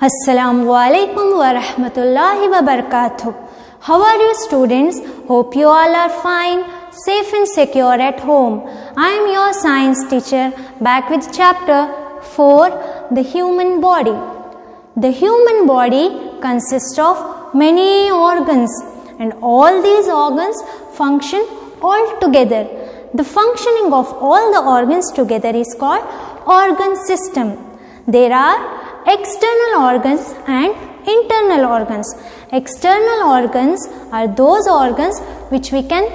Assalamualaikum warahmatullahi wabarakatuh. How are you students? Hope you all are fine, safe and secure at home. I am your science teacher back with chapter 4, the human body. The human body consists of many organs and all these organs function all together. The functioning of all the organs together is called organ system. There are external organs and internal organs. External organs are those organs which we can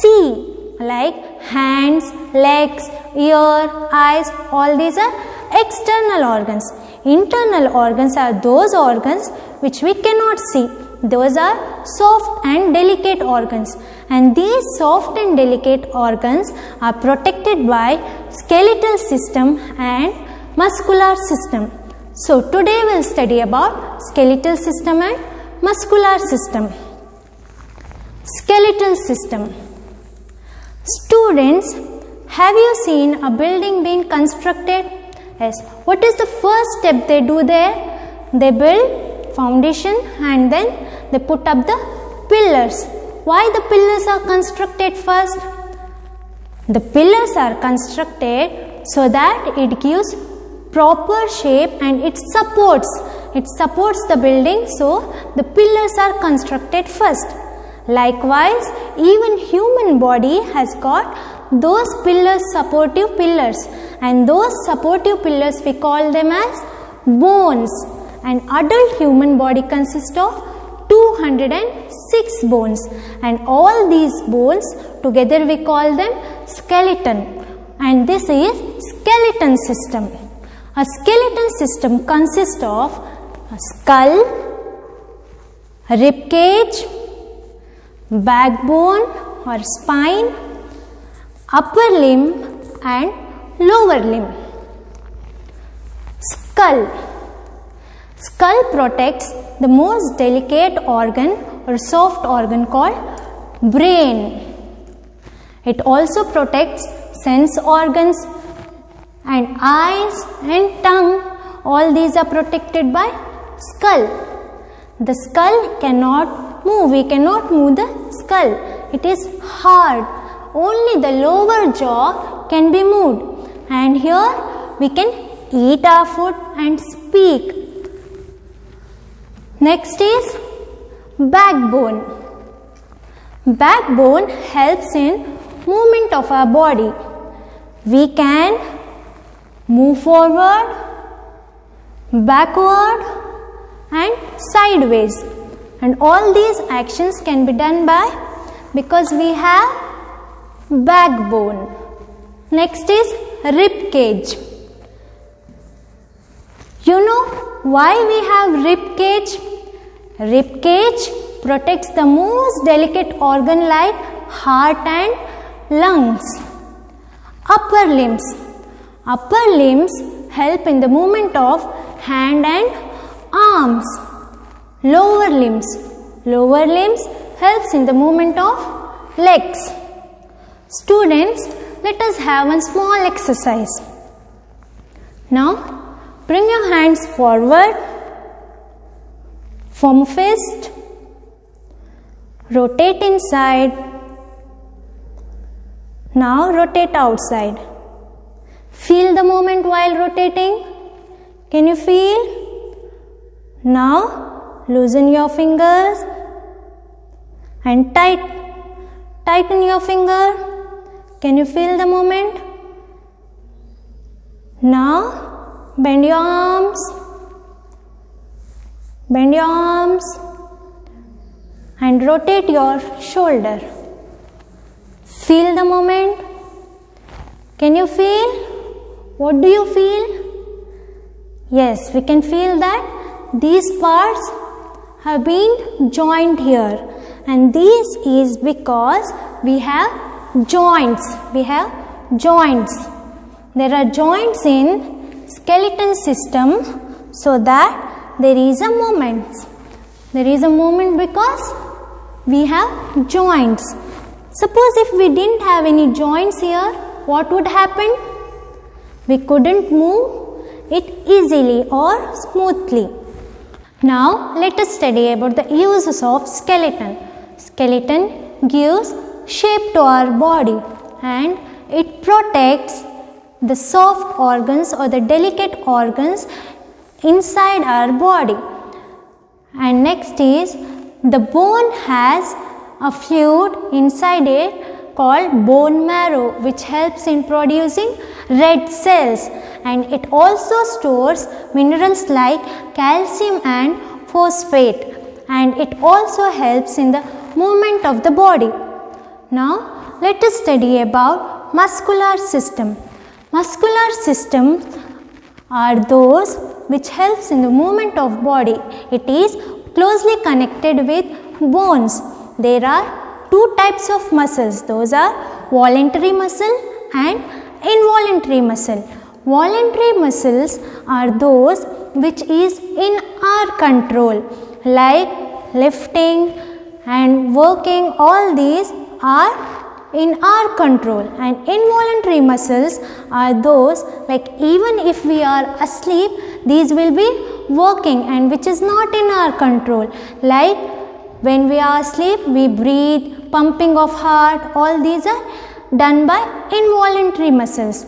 see, like hands, legs, ear, eyes, all these are external organs. Internal organs are those organs which we cannot see. Those are soft and delicate organs, and these soft and delicate organs are protected by skeletal system and muscular system. So today we will study about skeletal system and muscular system. Skeletal system. Students, have you seen a building being constructed? Yes. What is the first step they do there? They build foundation and then they put up the pillars. Why the pillars are constructed first? The pillars are constructed so that it gives proper shape and it supports the building, so the pillars are constructed first. Likewise, even human body has got those pillars, supportive pillars, and those supportive pillars we call them as bones. An adult human body consists of 206 bones, and all these bones together we call them skeleton, and this is skeleton system. A skeleton system consists of a skull, rib cage, backbone or spine, upper limb and lower limb. Skull. Skull protects the most delicate organ or soft organ called brain. It also protects sense organs and eyes and tongue. All these are protected by skull. The skull cannot move. We cannot move the skull. It is hard. Only the lower jaw can be moved. And here we can eat our food and speak. Next is backbone. Backbone helps in movement of our body. We can move forward, backward and sideways, and all these actions can be done because we have backbone. Next is rib cage. You know why we have rib cage? Rib cage protects the most delicate organ like heart and lungs. Upper limbs. Upper limbs help in the movement of hand and arms. Lower limbs. Lower limbs helps in the movement of legs. Students, let us have one small exercise. Now, bring your hands forward, form a fist, rotate inside. Now rotate outside. Feel the movement while rotating. Can you feel? Now loosen your fingers and tighten your finger. Can you feel the movement? Now bend your arms. Bend your arms and rotate your shoulder. Feel the movement. Can you feel? What do you feel? Yes, we can feel that these parts have been joined here, and this is because we have joints. We have joints. There are joints in skeleton system so that there is a movement. There is a movement because we have joints. Suppose if we didn't have any joints here, what would happen? We couldn't move it easily or smoothly. Now let us study about the uses of skeleton. Skeleton gives shape to our body and it protects the soft organs or the delicate organs inside our body. And next is, the bone has a fluid inside it called bone marrow, which helps in producing red cells, and it also stores minerals like calcium and phosphate, and it also helps in the movement of the body. Now let us study about muscular system. Muscular systems are those which helps in the movement of body. It is closely connected with bones. There are two types of muscles. Those are voluntary muscle and involuntary muscle. Voluntary muscles are those which is in our control, like lifting and working. All these are in our control, and involuntary muscles are those like even if we are asleep, these will be working and which is not in our control. Like when we are asleep, we breathe, pumping of heart, all these are done by involuntary muscles.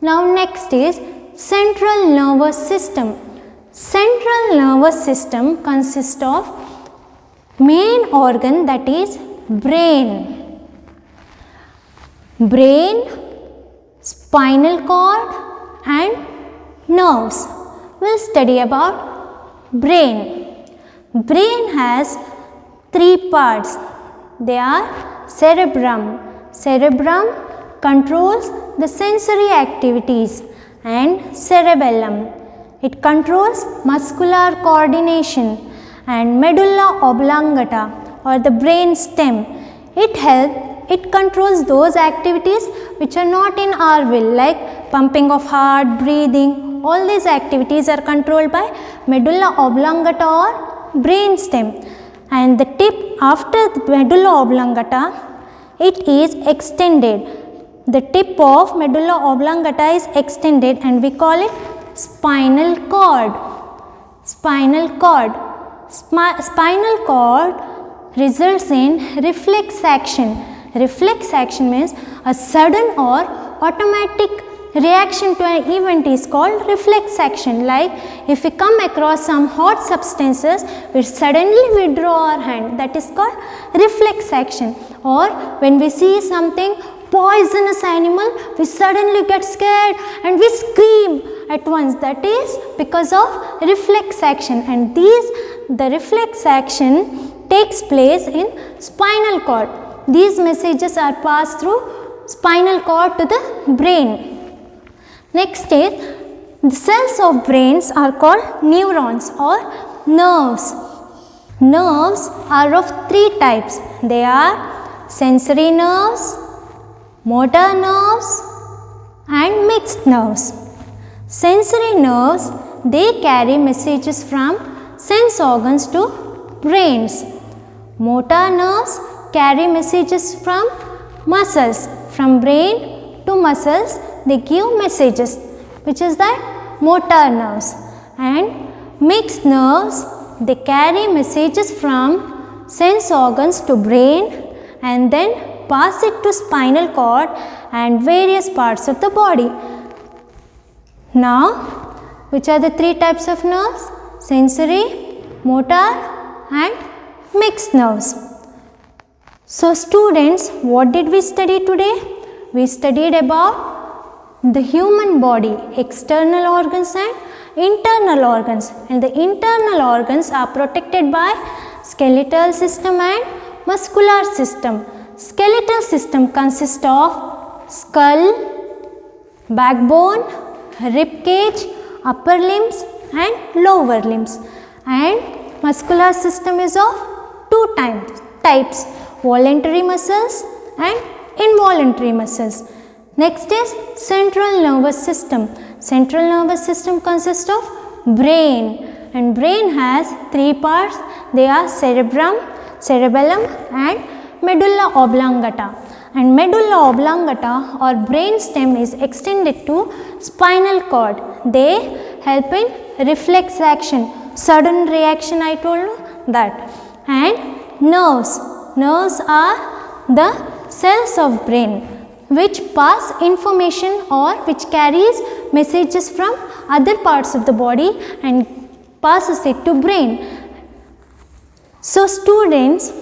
Now next is central nervous system. Central nervous system consists of main organ, that is brain. Brain, spinal cord and nerves. We'll study about brain. Brain has three parts. They are cerebrum. Cerebrum controls the sensory activities, and cerebellum, it controls muscular coordination, and medulla oblongata or the brain stem, it controls those activities which are not in our will, like pumping of heart, breathing. All these activities are controlled by medulla oblongata or brain stem. And the tip after the medulla oblongata, it is extended. The tip of medulla oblongata is extended and we call it spinal cord. Spinal cord. Spinal cord results in reflex action. Reflex action means a sudden or automatic reaction to an event is called reflex action. Like if we come across some hot substances, we suddenly withdraw our hand, that is called reflex action. Or when we see something poisonous animal, we suddenly get scared and we scream at once, that is because of reflex action. And the reflex action takes place in spinal cord. These messages are passed through spinal cord to the brain. Next is, the cells of brains are called neurons or nerves. Nerves are of three types. They are sensory nerves, motor nerves and mixed nerves. Sensory nerves, they carry messages from sense organs to brains. Motor nerves carry messages from muscles. From brain to muscles, they give messages, which is that motor nerves. And mixed nerves, they carry messages from sense organs to brain and then pass it to spinal cord and various parts of the body. Now, which are the three types of nerves? Sensory, motor and mixed nerves. So students, what did we study today? We studied about the human body, external organs and internal organs. And the internal organs are protected by skeletal system and muscular system. Skeletal system consists of skull, backbone, rib cage, upper limbs and lower limbs. And muscular system is of two types, voluntary muscles and involuntary muscles. Next is central nervous system. Central nervous system consists of brain, and brain has three parts. They are cerebrum, cerebellum and medulla oblongata. And medulla oblongata or brain stem is extended to spinal cord. They help in reflex action. sudden reaction I told you that. And nerves. Nerves are the cells of brain which pass information or which carries messages from other parts of the body and passes it to brain. So students,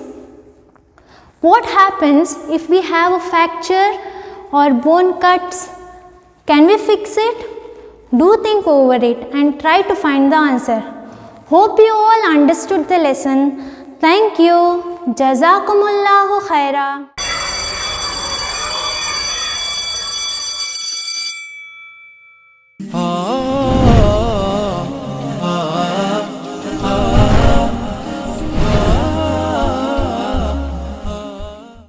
what happens if we have a fracture or bone cuts? Can we fix it? Do think over it and try to find the answer. Hope you all understood the lesson. Thank you. Jazakumullahu khaira.